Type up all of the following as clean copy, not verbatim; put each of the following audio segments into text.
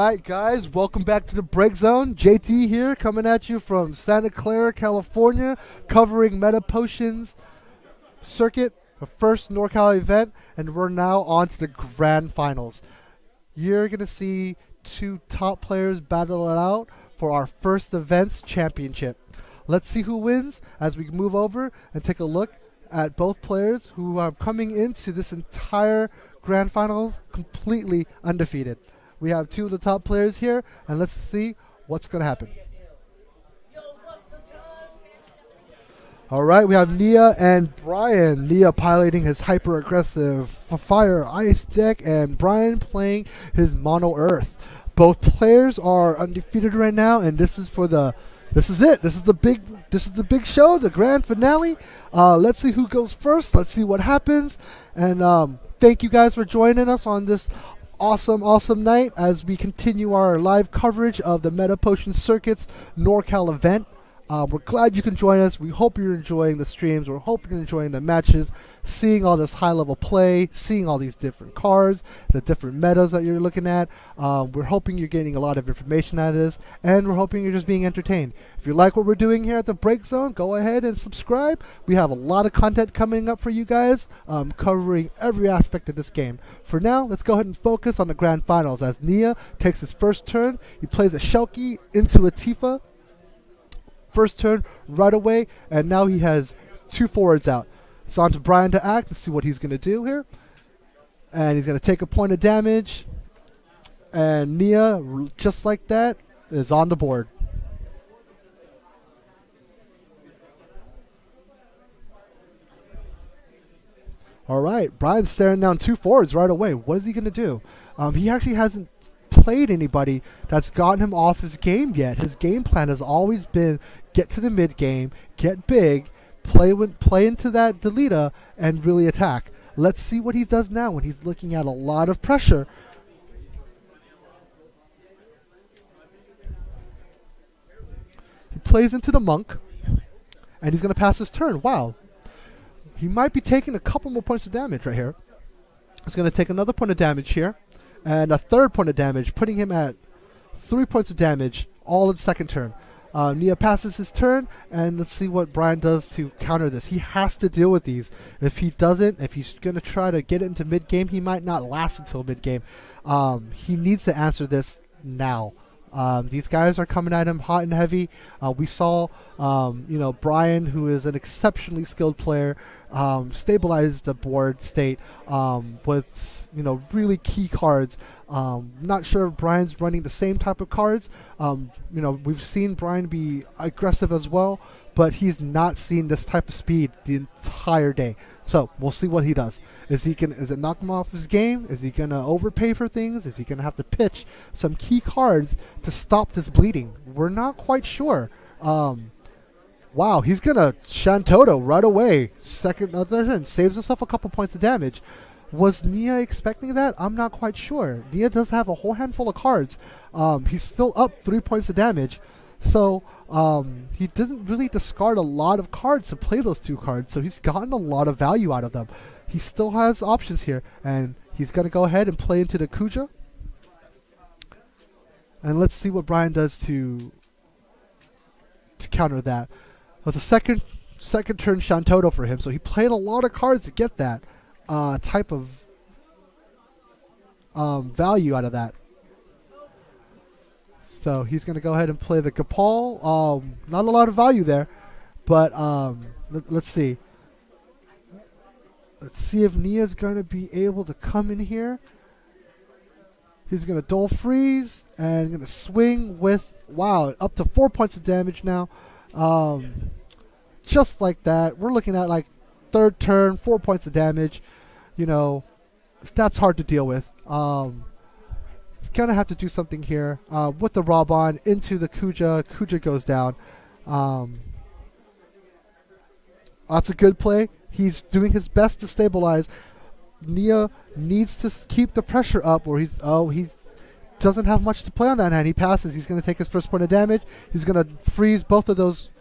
right, guys, welcome back to the Break Zone. JT here, coming at you from Santa Clara, California, covering Meta Potions Circuit, the first NorCal event, and we're now on to the Grand Finals. You're going to see two top players battle it out for our first event's championship. Let's see who wins as we move over and take a look at both players who are coming into this entire Grand Finals completely undefeated. We have two of the top players here, and let's see what's going to happen. All right, we have Nia and Brian. Nia piloting his hyper-aggressive fire ice deck, and Brian playing his mono earth. Both players are undefeated right now, and this is for the This is it. This is the big show, the grand finale. Let's see who goes first. Let's see what happens. And thank you guys for joining us on this awesome night as we continue our live coverage of the Meta Potion Circuit's NorCal event. We're glad you can join us. We hope you're enjoying the streams. We're hoping you're enjoying the matches, seeing all this high-level play, seeing all these different cards, the different metas that you're looking at. We're hoping you're getting a lot of information out of this, and we're hoping you're just being entertained. If you like what we're doing here at the Break Zone, go ahead and subscribe. We have a lot of content coming up for you guys, covering every aspect of this game. For now, let's go ahead and focus on the Grand Finals as Nia takes his first turn. He plays a Shelky into a Tifa. First turn right away, and now he has two forwards out. It's on to Brian to act and see what he's going to do here. And he's going to take a point of damage. And Nia, just like that, is on the board. All right, Brian's staring down two forwards right away. What is he going to do? He actually hasn't played anybody that's gotten him off his game yet. His game plan has always been get to the mid game, get big, play into that Delita, and really attack. Let's see what he does now when he's looking at a lot of pressure. He plays into the Monk, and he's going to pass his turn. Wow. He might be taking a couple more points of damage right here. He's going to take another point of damage here, and a third point of damage, putting him at 3 points of damage, all in second turn. Nia passes his turn, and let's see what Brian does to counter this. He has to deal with these. If he doesn't, if he's going to try to get it into mid-game, he might not last until mid-game. He needs to answer this now. These guys are coming at him hot and heavy. We saw, Brian, who is an exceptionally skilled player, stabilize the board state with, really key cards. Not sure if Brian's running the same type of cards. We've seen Brian be aggressive as well, but he's not seen this type of speed the entire day. So we'll see what he does. Is it knock him off his game? Is he gonna overpay for things? Is he gonna have to pitch some key cards to stop this bleeding? We're not quite sure. Wow, he's gonna Shantoto right away. Second turn, saves himself a couple points of damage. Was Nia expecting that? I'm not quite sure. Nia does have a whole handful of cards. He's still up 3 points of damage. So he doesn't really discard a lot of cards to play those two cards, so he's gotten a lot of value out of them. He still has options here, and he's going to go ahead and play into the Kuja. And let's see what Brian does to counter that. It was a second turn Shantoto for him, so he played a lot of cards to get that type of value out of that. So he's going to go ahead and play the Gapal. Not a lot of value there, but let's see. Let's see if Nia's going to be able to come in here. He's going to Dual Freeze and going to swing with, wow, up to 4 points of damage now. Just like that. We're looking at like third turn, 4 points of damage. That's hard to deal with. It's going to have to do something here. With the Raban into the Kuja. Kuja goes down. That's a good play. He's doing his best to stabilize. Nia needs to keep the pressure up, or he doesn't have much to play on that hand. He passes. He's going to take his first point of damage. He's going to freeze both of those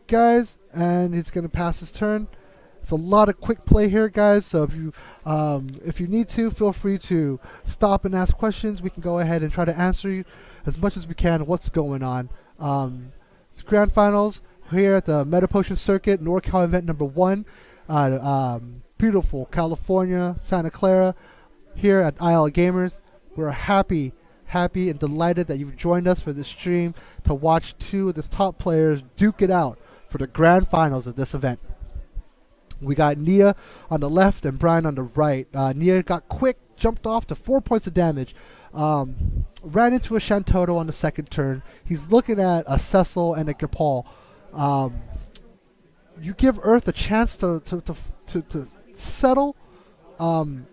guys, and he's going to pass his turn. It's a lot of quick play here, guys. So if you need to, feel free to stop and ask questions. We can go ahead and try to answer you as much as we can what's going on. It's Grand Finals here at the Meta Potion Circuit, NorCal event number 1. Beautiful California, Santa Clara, here at IL Gamers. We're happy and delighted that you've joined us for this stream to watch 2 of the top players duke it out for the Grand Finals of this event. We got Nia on the left and Brian on the right. Nia got quick, jumped off to 4 points of damage. Ran into a Shantoto on the second turn. He's looking at a Cecil and a Gapal. You give Earth a chance to settle.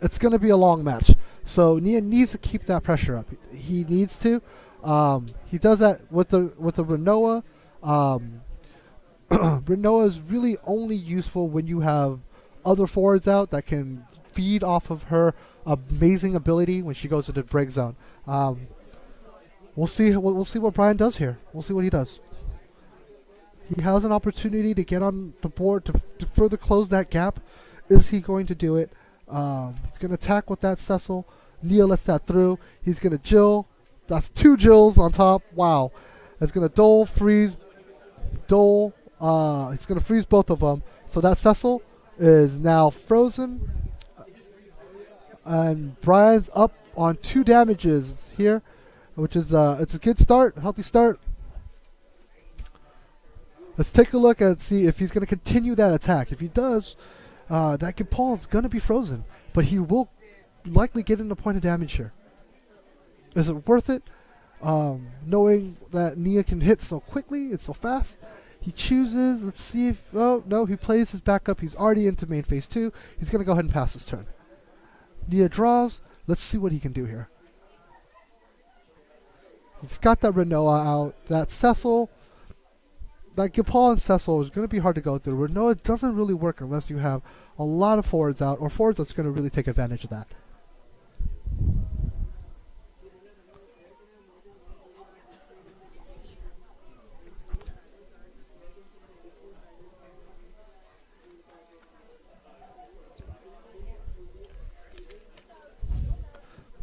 It's going to be a long match. So Nia needs to keep that pressure up. He needs to. He does that with the Renoa. Renoa is really only useful when you have other forwards out that can feed off of her amazing ability when she goes into the break zone. We'll see what Brian does here. We'll see what he does. He has an opportunity to get on the board to further close that gap. Is he going to do it? He's going to attack with that Cecil. Nia lets that through. He's going to Jill. That's 2 Jills on top. Wow. It's going to Dole, freeze, Dole. He's going to freeze both of them. So that Cecil is now frozen. And Brian's up on 2 damages here, which is it's a good start, healthy start. Let's take a look and see if he's going to continue that attack. If he does, that Gapal is going to be frozen, but he will likely get in a point of damage here. Is it worth it? Knowing that Nia can hit so quickly and so fast. He chooses, let's see if, oh no, he plays his backup. He's already into main phase 2. He's going to go ahead and pass his turn. Nia draws. Let's see what he can do here. He's got that Renoa out. That Cecil, that Gapal and Cecil is going to be hard to go through. Renoa doesn't really work unless you have a lot of forwards out, or forwards that's going to really take advantage of that.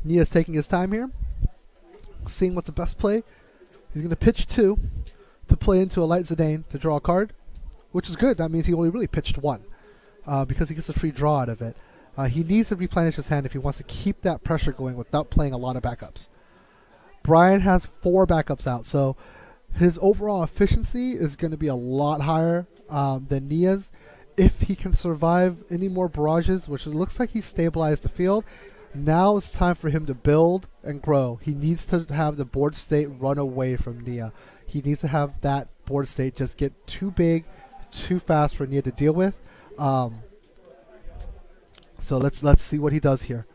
Nia's taking his time here, seeing what's the best play. He's going to pitch 2 to play into a Light Zidane to draw a card, which is good. That means he only really pitched 1 because he gets a free draw out of it. He needs to replenish his hand if he wants to keep that pressure going without playing a lot of backups. Brian has 4 backups out, so his overall efficiency is going to be a lot higher than Nia's. If he can survive any more barrages, which it looks like he's stabilized the field, now it's time for him to build and grow. He needs to have the board state run away from Nia. He needs to have that board state just get too big, too fast for Nia to deal with. So let's see what he does here.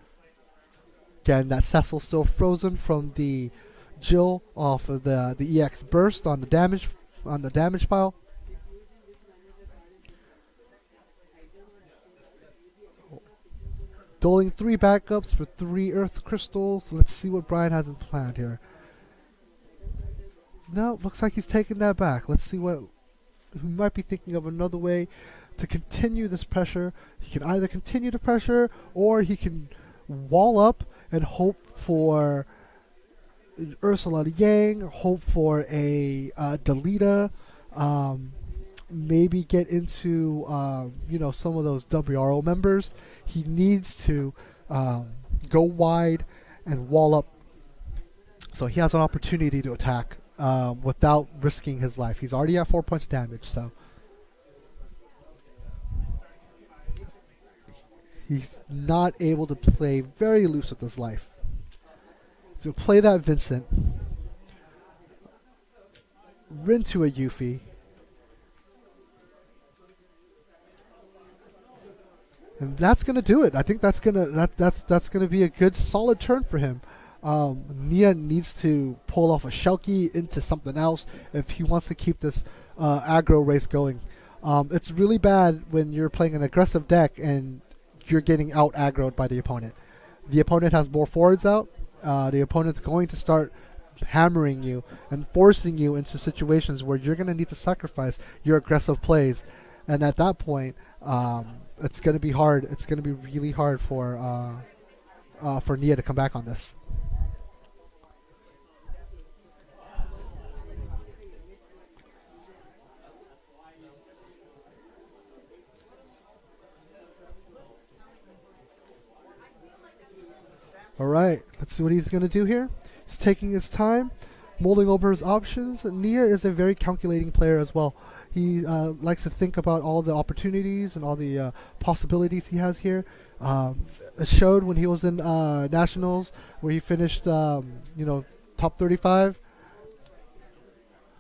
Again, that Cecil still frozen from the Jill off of the EX burst on the damage pile. Doling 3 backups for 3 Earth Crystals. Let's see what Brian has in plan here. No, looks like he's taking that back. Let's see what... He might be thinking of another way to continue this pressure. He can either continue the pressure, or he can wall up and hope for Ursula Yang, hope for a Delita, maybe get into some of those WRO members. He needs to go wide and wall up, so he has an opportunity to attack without risking his life. He's already at 4 points of damage, so he's not able to play very loose with his life. So play that Vincent, Rin to a Yuffie, and that's gonna do it. I think that's gonna be a good solid turn for him. Nia needs to pull off a Shelky into something else if he wants to keep this aggro race going. It's really bad when you're playing an aggressive deck and you're getting out aggroed by the opponent. The opponent has more forwards out. The opponent's going to start hammering you and forcing you into situations where you're going to need to sacrifice your aggressive plays. and at that point, it's going to be hard. It's going to be really hard for Nia to come back on this. All right, let's see what he's going to do here. He's taking his time, mulling over his options. Nia is a very calculating player as well. He likes to think about all the opportunities and all the possibilities he has here. It showed when he was in nationals, where he finished, top 35.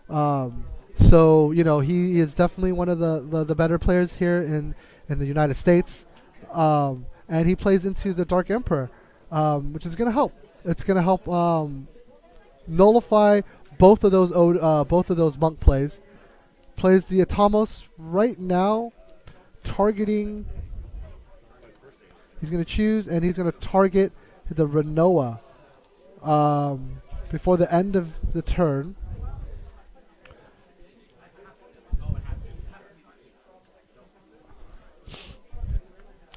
So he is definitely one of the better players here in the United States, and he plays into the Dark Emperor, which is going to help. It's going to help nullify both of those monk plays. Plays the Atamos right now, targeting. He's going to choose, and he's going to target the Renoa before the end of the turn.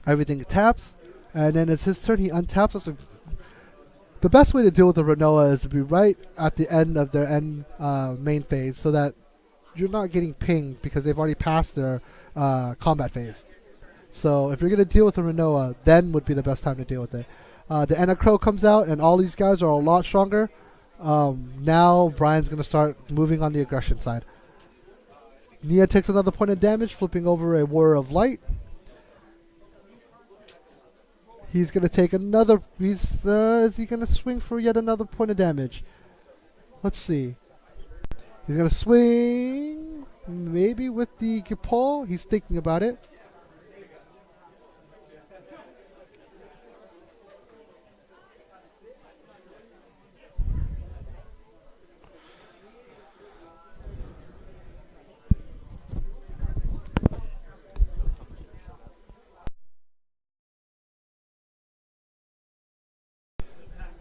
Everything taps, and then it's his turn. He untaps. So the best way to deal with the Renoa is to be right at the end of their main phase, so that you're not getting pinged because they've already passed their combat phase. So if you're going to deal with the Renoa, then would be the best time to deal with it. The Anacro comes out, and all these guys are a lot stronger. Now Brian's going to start moving on the aggression side. Nia takes another point of damage, flipping over a Warrior of Light. He's going to take another. Is he going to swing for yet another point of damage? Let's see. He's going to swing, maybe with the Gipol. He's thinking about it.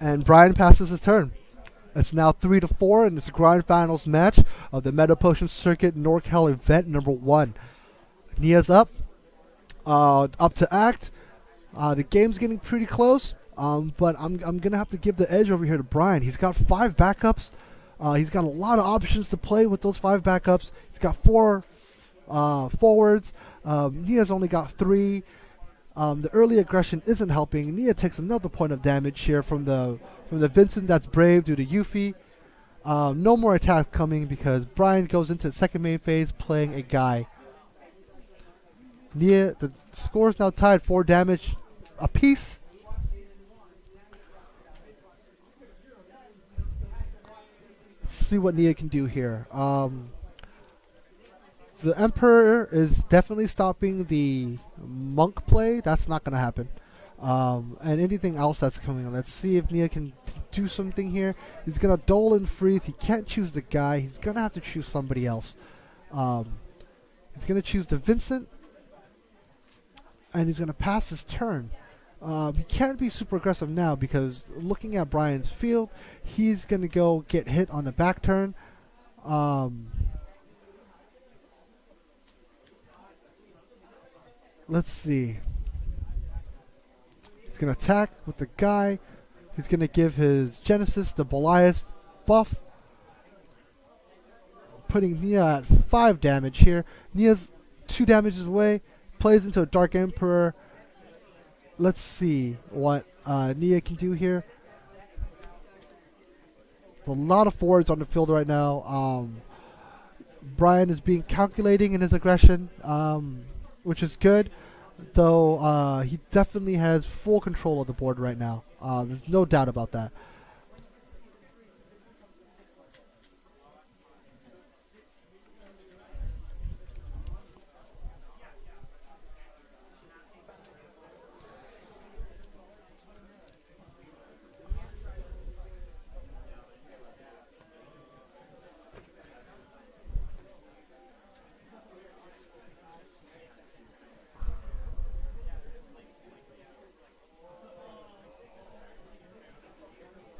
And Brian passes his turn. It's now 3-4 in this grand finals match of the Meta Potion Circuit NorCal event number 1. Nia's up to act. The game's getting pretty close, but I'm gonna have to give the edge over here to Brian. He's got 5 backups. He's got a lot of options to play with those 5 backups. He's got 4 forwards. Nia's only got 3. The early aggression isn't helping. Nia takes another point of damage here from the Vincent that's brave due to Yuffie. No more attack coming because Brian goes into the second main phase playing a guy. Nia, the score is now tied 4 damage apiece. Let's see what Nia can do here. The Emperor is definitely stopping the monk play. That's not going to happen. And anything else that's coming on. Let's see if Nia can do something here. He's going to duel and freeze. He can't choose the guy. He's going to have to choose somebody else. He's going to choose the Vincent. And he's going to pass his turn. He can't be super aggressive now because looking at Brian's field, he's going to go get hit on the back turn. Let's see. He's going to attack with the guy. He's going to give his Genesis the Belias buff. Putting Nia at 5 damage here. Nia's 2 damages away. Plays into a Dark Emperor. Let's see what Nia can do here. There's a lot of forwards on the field right now. Brian is being calculating in his aggression. Which is good, though he definitely has full control of the board right now. There's no doubt about that.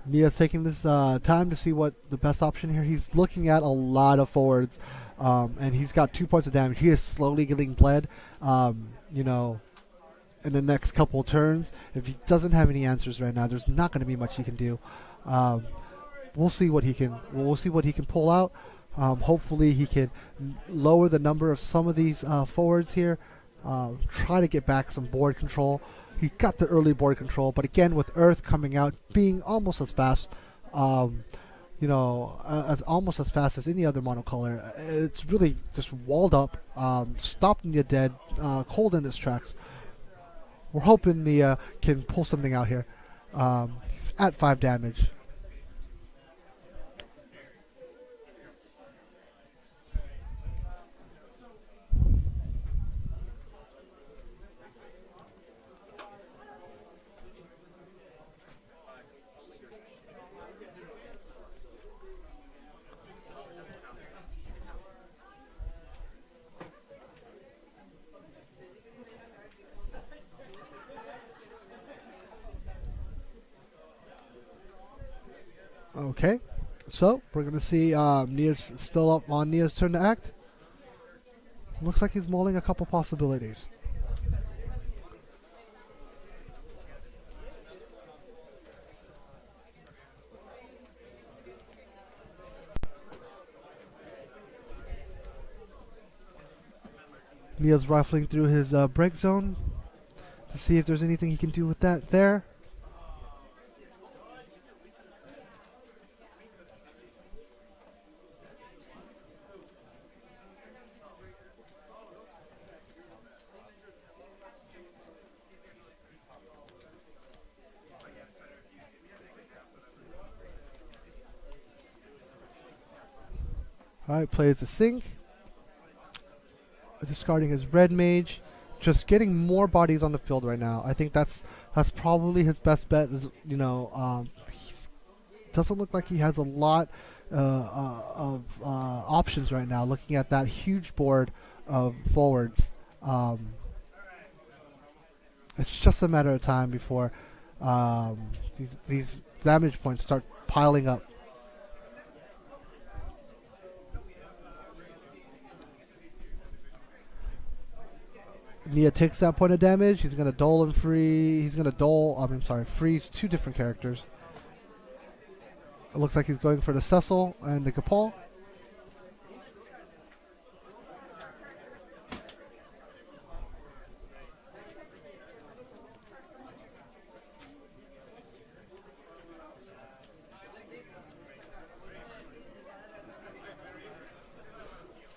Nia's taking this time to see what the best option here. He's looking at a lot of forwards. and he's got 2 points of damage. He is slowly getting bled. You know, in the next couple turns, if he doesn't have any answers right now, there's not going to be much he can do. We'll see what he can. We'll see what he can pull out. Hopefully, he can lower the number of some of these forwards here. Try to get back some board control. He got the early board control, but again, with Earth coming out, being almost as fast, you know, almost as fast as any other monocolor, it's really just walled up, stopped Nia dead, cold in his tracks. We're hoping Nia can pull something out here. He's at 5 damage. Okay, so we're going to see Nia's still up on Nia's turn to act. Looks like he's mulling a couple possibilities. Nia's rifling through his break zone to see if there's anything he can do with that there. Alright, plays the sync. Discarding his red mage. Just getting more bodies on the field right now. I think that's probably his best bet. Is, you know, doesn't look like he has a lot of options right now. Looking at that huge board of forwards, it's just a matter of time before these damage points start piling up. Nia takes that point of damage. He's gonna dole and free. He's gonna freeze 2 different characters. It looks like he's going for the Cecil and the Capal.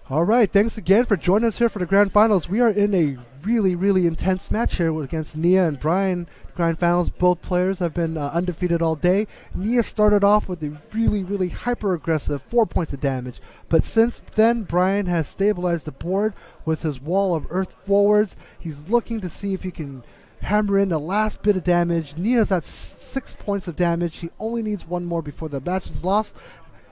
All right, thanks again for joining us here for the Grand Finals. We are in a really, really intense match here against Nia and Brian. Grand Finals, both players have been undefeated all day. Nia started off with a really, really hyper-aggressive 4 points of damage. But since then, Brian has stabilized the board with his wall of earth forwards. He's looking to see if he can hammer in the last bit of damage. Nia's at 6 points of damage. He only needs 1 more before the match is lost.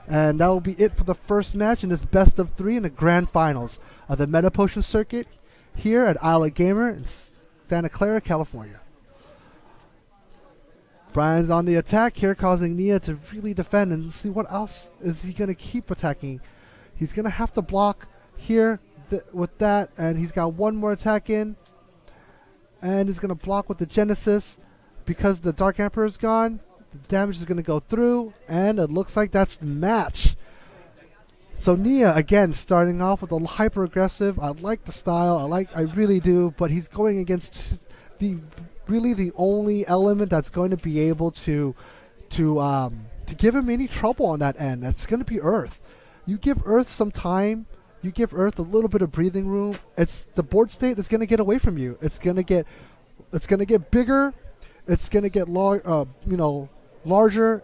And that will be it for the first match in this best of 3 in the Grand Finals of the Meta Potion Circuit here at Isle of Gamer in Santa Clara, California. Brian's on the attack here, causing Nia to really defend and see what else is he going to keep attacking. He's going to have to block here with that, and he's got 1 more attack in. And he's going to block with the Genesis because the Dark Emperor is gone. The damage is going to go through, and it looks like that's the match. So Nia, again, starting off with a hyper-aggressive. I like the style. I really do. But he's going against the only element that's going to be able to give him any trouble on that end. That's going to be Earth. You give Earth some time. You give Earth a little bit of breathing room. It's the board state that's going to get away from you. It's going to get bigger. It's going to get larger.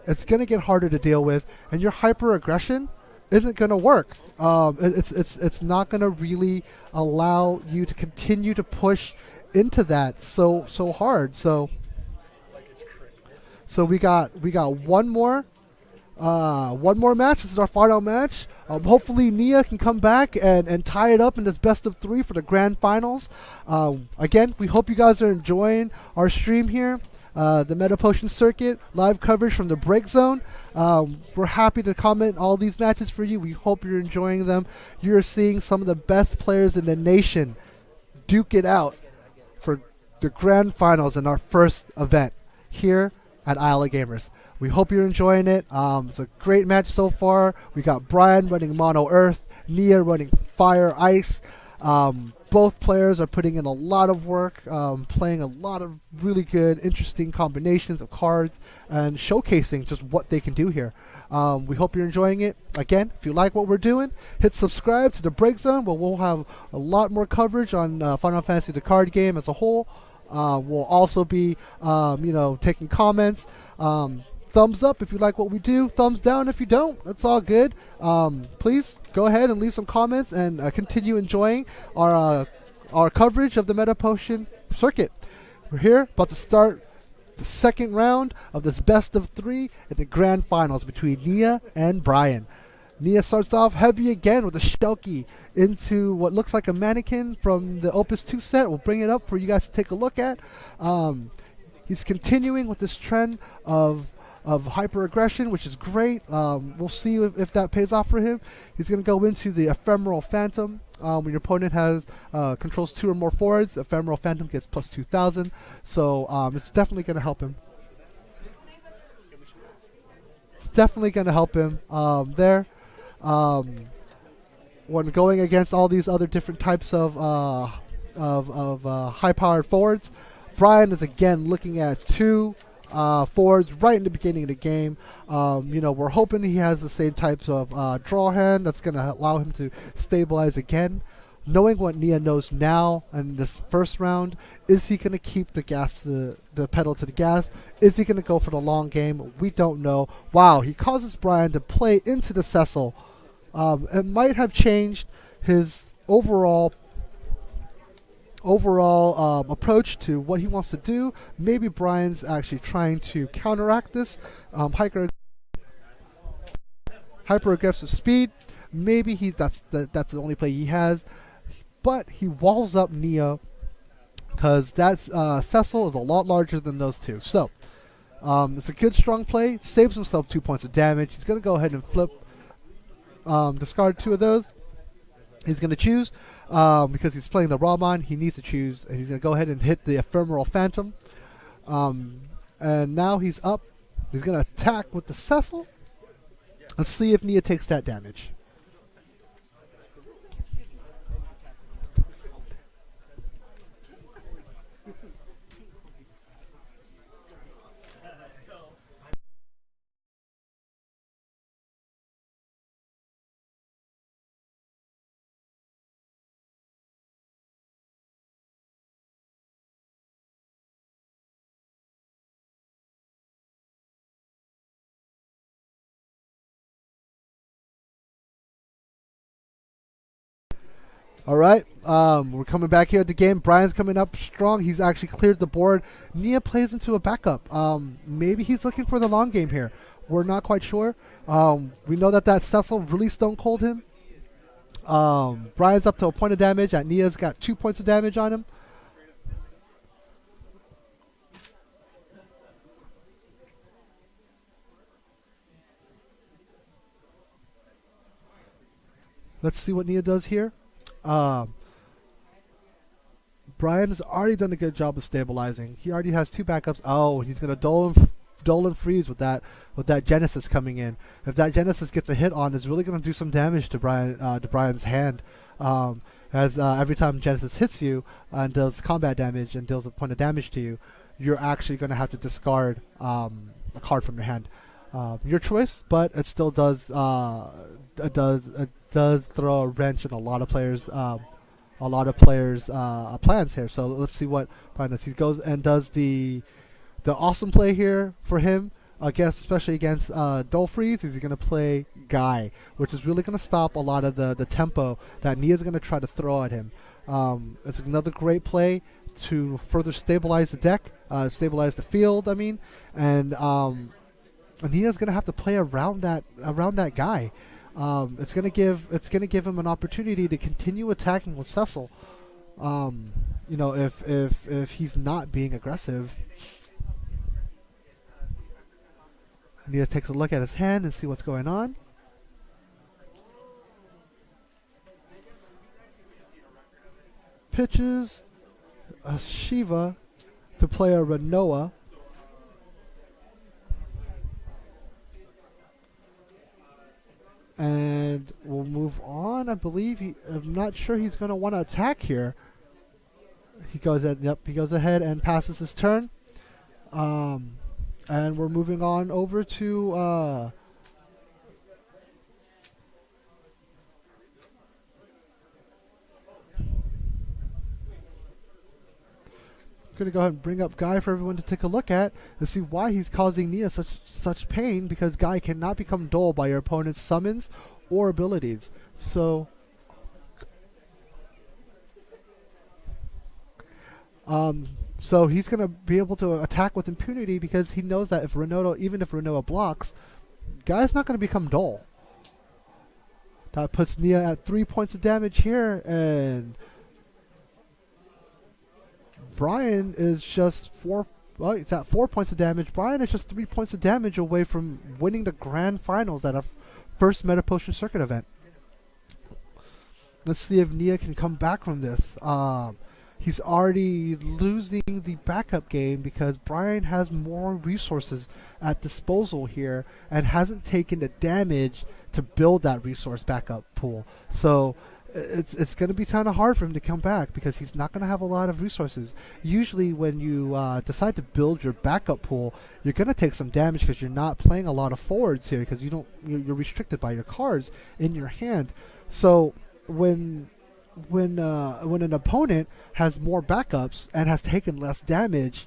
It's going to get harder to deal with, and your hyper aggression isn't going to work. It's not going to really allow you to continue to push into that so hard. So we got 1 more match. This is our final match. Hopefully Nia can come back and tie it up in this best of 3 for the Grand Finals. Again, we hope you guys are enjoying our stream here. the Meta Potion Circuit, live coverage from the Break Zone. We're happy to comment all these matches for you. We hope you're enjoying them. You're seeing some of the best players in the nation duke it out for the grand finals in our first event here at Isle of Gamers. We hope you're enjoying it. It's a great match so far. We got Brian running Mono Earth, Nia running Fire Ice. Both players are putting in a lot of work, playing a lot of really good, interesting combinations of cards, and showcasing just what they can do here. We hope you're enjoying it. Again, if you like what we're doing, hit subscribe to the Break Zone, where we'll have a lot more coverage on Final Fantasy the card game as a whole. We'll also be, taking comments. Thumbs up if you like what we do. Thumbs down if you don't. That's all good. Please go ahead and leave some comments and continue enjoying our coverage of the Meta Potion Circuit. We're here, about to start the second round of this best of 3 in the grand finals between Nia and Brian. Nia starts off heavy again with a Shelky into what looks like a mannequin from the Opus 2 set. We'll bring it up for you guys to take a look at. He's continuing with this trend of hyper aggression, which is great. We'll see if that pays off for him. He's going to go into the Ephemeral Phantom. When your opponent has controls 2 or more forwards, Ephemeral Phantom gets plus 2,000. So it's definitely going to help him. It's definitely going to help him there. When going against all these other different types of high-powered forwards, Brian is again looking at 2 forwards right in the beginning of the game. We're hoping he has the same types of draw hand that's going to allow him to stabilize again. Knowing what Nia knows now in this first round, is he going to keep the pedal to the gas? Is he going to go for the long game? We don't know. Wow, he causes Brian to play into the Cecil. It might have changed his overall approach to what he wants to do. Maybe Brian's actually trying to counteract this hyper aggressive speed. Maybe that's the only play he has, but he walls up Nia because that Cecil is a lot larger than those two. So it's a good strong play. Saves himself 2 points of damage. He's going to go ahead and flip, discard 2 of those. He's going to choose, because he's playing the Ramon, he needs to choose, and he's going to go ahead and hit the Ephemeral Phantom. And now he's up. He's going to attack with the Cecil. Let's see if Nia takes that damage. All right, we're coming back here at the game. Brian's coming up strong. He's actually cleared the board. Nia plays into a backup. Maybe he's looking for the long game here. We're not quite sure. We know that Cecil really stone cold him. Brian's up to a point of damage. Nia's got 2 points of damage on him. Let's see what Nia does here. Brian has already done a good job of stabilizing. He already has 2 backups. Oh, he's going to Dole and freeze with that Genesis coming in. If that Genesis gets a hit on, it's really going to do some damage to Brian's hand. As every time Genesis hits you and does combat damage and deals a point of damage to you, you're actually going to have to discard a card from your hand. Your choice, but it still does throw a wrench in a lot of players' plans here. So let's see what Brian does. He goes and does the awesome play here for him. I guess especially against Dole Freeze, is he going to play Guy, which is really going to stop a lot of the tempo that Nia's going to try to throw at him. It's another great play to further stabilize the deck, stabilize the field. I mean, and Nia's going to have to play around that Guy. It's gonna give him an opportunity to continue attacking with Cecil. If he's not being aggressive. Nia takes a look at his hand and see what's going on. Pitches a Shiva to play a Renoa. And we'll move on. I believe I'm not sure he's going to want to attack here. He goes ahead and passes his turn. And we're moving on over to going to go ahead and bring up Guy for everyone to take a look at and see why he's causing Nia such pain, because Guy cannot become dull by your opponent's summons or abilities. So so he's going to be able to attack with impunity because he knows that even if Renoa blocks, Guy's not going to become dull. That puts Nia at 3 points of damage here, and Brian is just he's at 4 points of damage. Brian is just 3 points of damage away from winning the grand finals at our first Meta Potion Circuit event. Let's see if Nia can come back from this. He's already losing the backup game because Brian has more resources at disposal here and hasn't taken the damage to build that resource backup pool. So it's going to be kind of hard for him to come back because he's not going to have a lot of resources. Usually when you decide to build your backup pool, you're going to take some damage because you're not playing a lot of forwards here because you're restricted by your cards in your hand. So when an opponent has more backups and has taken less damage,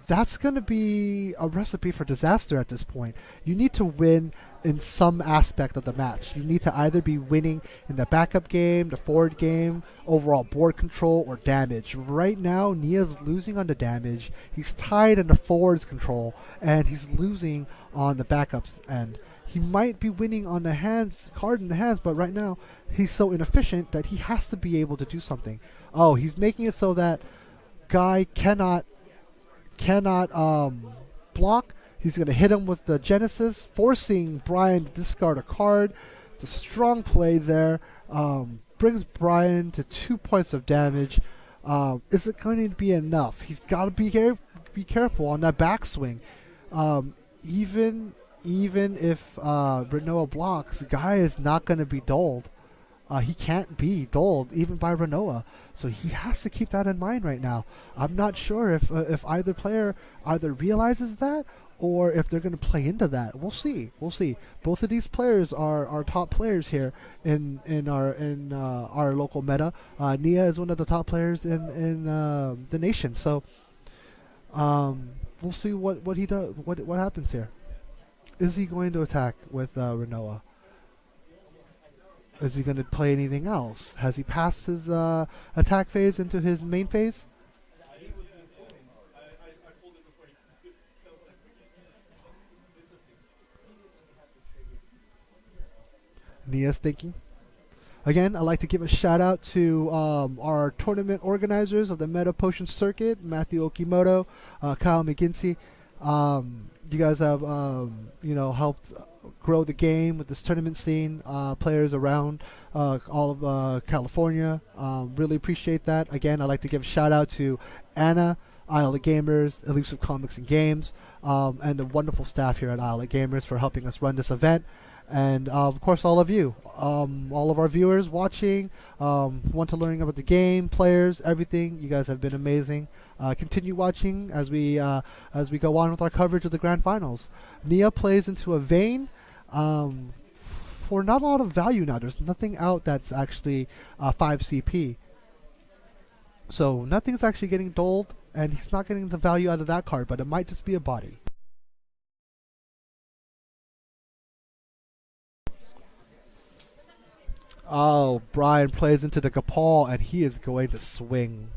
that's going to be a recipe for disaster at this point. You need to win in some aspect of the match. You need to either be winning in the backup game, the forward game, overall board control, or damage. Right now, Nia's losing on the damage. He's tied in the forwards control, and he's losing on the backups end. He might be winning on the card in the hands, but right now, he's so inefficient that he has to be able to do something. Oh, he's making it so that Guy cannot block. He's going to hit him with the Genesis, forcing Brian to discard a card. The strong play there brings Brian to 2 points of damage. Is it going to be enough? He's got to be careful on that backswing. Even if Renoa blocks, Guy is not going to be dulled. He can't be dulled even by Renoa, so he has to keep that in mind right now. I'm not sure if either player either realizes that or if they're going to play into that. We'll see. Both of these players are top players here in our local meta. Nia is one of the top players in the nation, so we'll see what he does. What happens here? Is he going to attack with Renoa? Is he going to play anything else? Has he passed his attack phase into his main phase? Nia's thinking. Again, I'd like to give a shout out to our tournament organizers of the Meta Potion Circuit, Matthew Okimoto, Kyle McGinty. You guys have helped grow the game with this tournament scene. Players around all of California. Really appreciate that. Again, I'd like to give a shout out to Anna, Isle of Gamers, Elusive Comics and Games, and the wonderful staff here at Isle of Gamers for helping us run this event. And of course, all of you, all of our viewers watching, want to learn about the game, players, everything. You guys have been amazing. Continue watching as we go on with our coverage of the grand finals. Nia plays into a Vayne for not a lot of value now. There's nothing out that's actually 5 CP. So nothing's actually getting dulled, and he's not getting the value out of that card, but it might just be a body. Oh, Brian plays into the Gapal, and he is going to swing.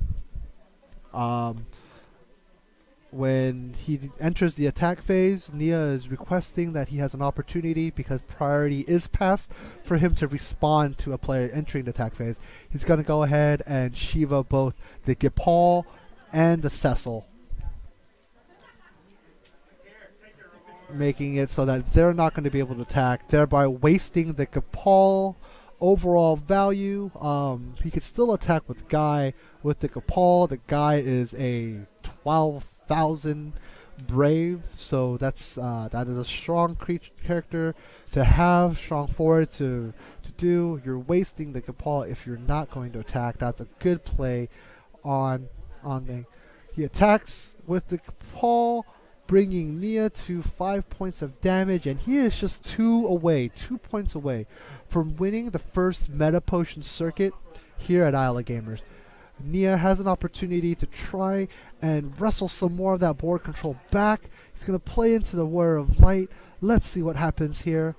When he enters the attack phase, Nia is requesting that he has an opportunity because priority is passed for him to respond to a player entering the attack phase. He's going to go ahead and Shiva both the Gapal and the Cecil. making it so that they're not going to be able to attack, thereby wasting the Kapal overall value. He could still attack with Guy. With the Kapal, the Guy is a 12,000 brave, so that is a strong character to have, strong forward to do. You're wasting the Kapal if you're not going to attack. That's a good play on the. He attacks with the Kapal, bringing Nia to 5 points of damage, and he is just 2 points away from winning the first Meta Potion circuit here at Isle of Gamers. Nia has an opportunity to try and wrestle some more of that board control back. He's going to play into the Warrior of Light. Let's see what happens here.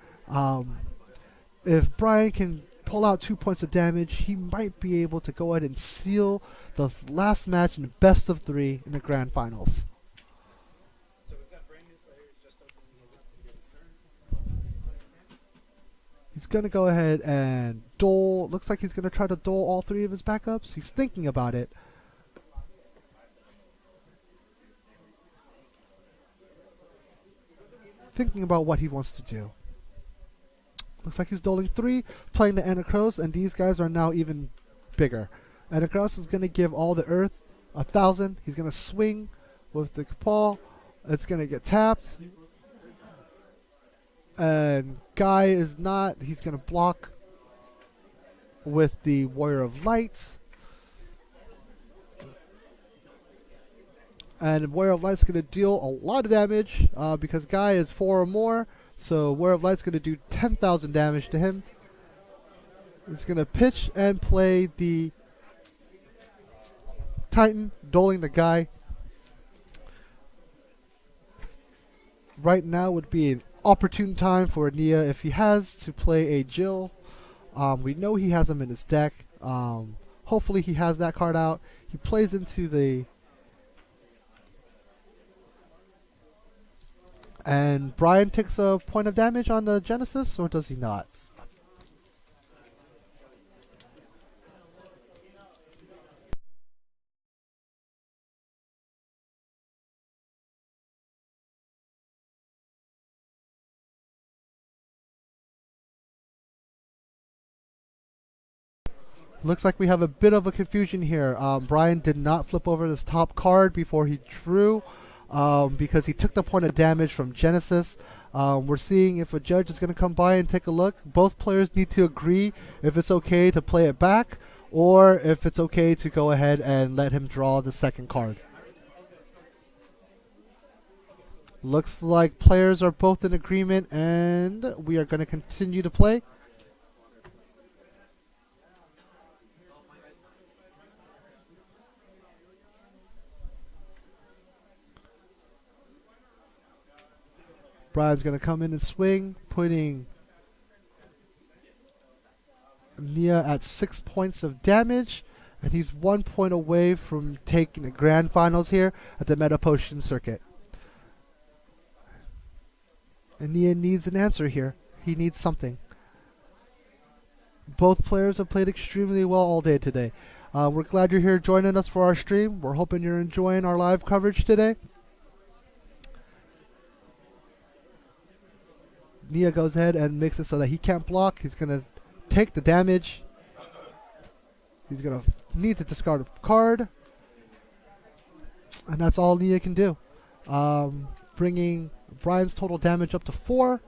If Brian can pull out 2 points of damage, he might be able to go ahead and seal the last match in the best of 3 in the grand finals. He's going to go ahead and dole. Looks like he's going to try to dole all 3 of his backups. He's thinking about it. Thinking about what he wants to do. Looks like he's doling 3, playing the Anacros, and these guys are now even bigger. Anacros is going to give all the earth 1,000. He's going to swing with the Kapal. It's going to get tapped. And Guy is not. He's going to block with the Warrior of Light. And Warrior of Light's going to deal a lot of damage because Guy is 4 or more. So Warrior of Light's going to do 10,000 damage to him. It's going to pitch and play the Titan, doling the Guy. Right now would be an opportune time for Nia if he has to play a Jill. We know he has him in his deck. Hopefully he has that card out. He plays into the... And Brian takes a point of damage on the Genesis, or does he not? Looks like we have a bit of a confusion here. Brian did not flip over this top card before he drew because he took the point of damage from Genesis. We're seeing if a judge is going to come by and take a look. Both players need to agree if it's okay to play it back or if it's okay to go ahead and let him draw the second card. Looks like players are both in agreement, and we are going to continue to play. Brian's going to come in and swing, putting Nia at 6 points of damage, and he's 1 point away from taking the grand finals here at the Meta Potion circuit. And Nia needs an answer here. He needs something. Both players have played extremely well all day today. We're glad you're here joining us for our stream. We're hoping you're enjoying our live coverage today. Nia goes ahead and makes it so that he can't block. He's going to take the damage. He's going to need to discard a card. And that's all Nia can do. Bringing Brian's total damage up to 4.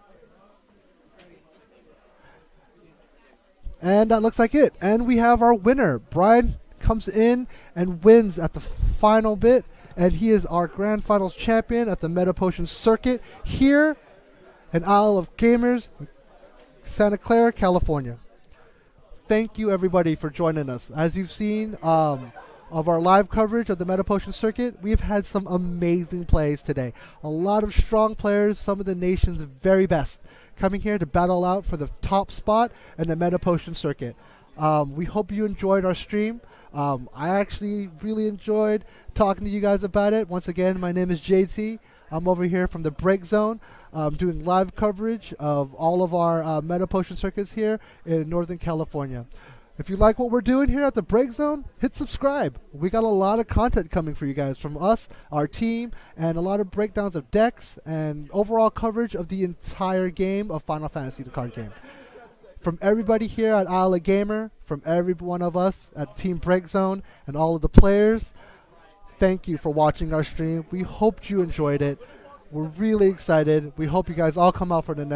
And that looks like it. And we have our winner. Brian comes in and wins at the final bit. And he is our Grand Finals champion at the Meta Potion circuit here in Isle of Gamers, Santa Clara, California. Thank you, everybody, for joining us. As you've seen of our live coverage of the Meta Potion circuit, we've had some amazing plays today. A lot of strong players, some of the nation's very best, coming here to battle out for the top spot in the Meta Potion circuit. We hope you enjoyed our stream. I actually really enjoyed talking to you guys about it. Once again, my name is JT. I'm over here from the Break Zone, doing live coverage of all of our Meta Potion circuits here in Northern California. If you like what we're doing here at the Break Zone, hit subscribe. We got a lot of content coming for you guys from us, our team, and a lot of breakdowns of decks and overall coverage of the entire game of Final Fantasy, the card game. From everybody here at Isle of Gamer, from every one of us at Team Break Zone, and all of the players, thank you for watching our stream. We hope you enjoyed it. We're really excited. We hope you guys all come out for the next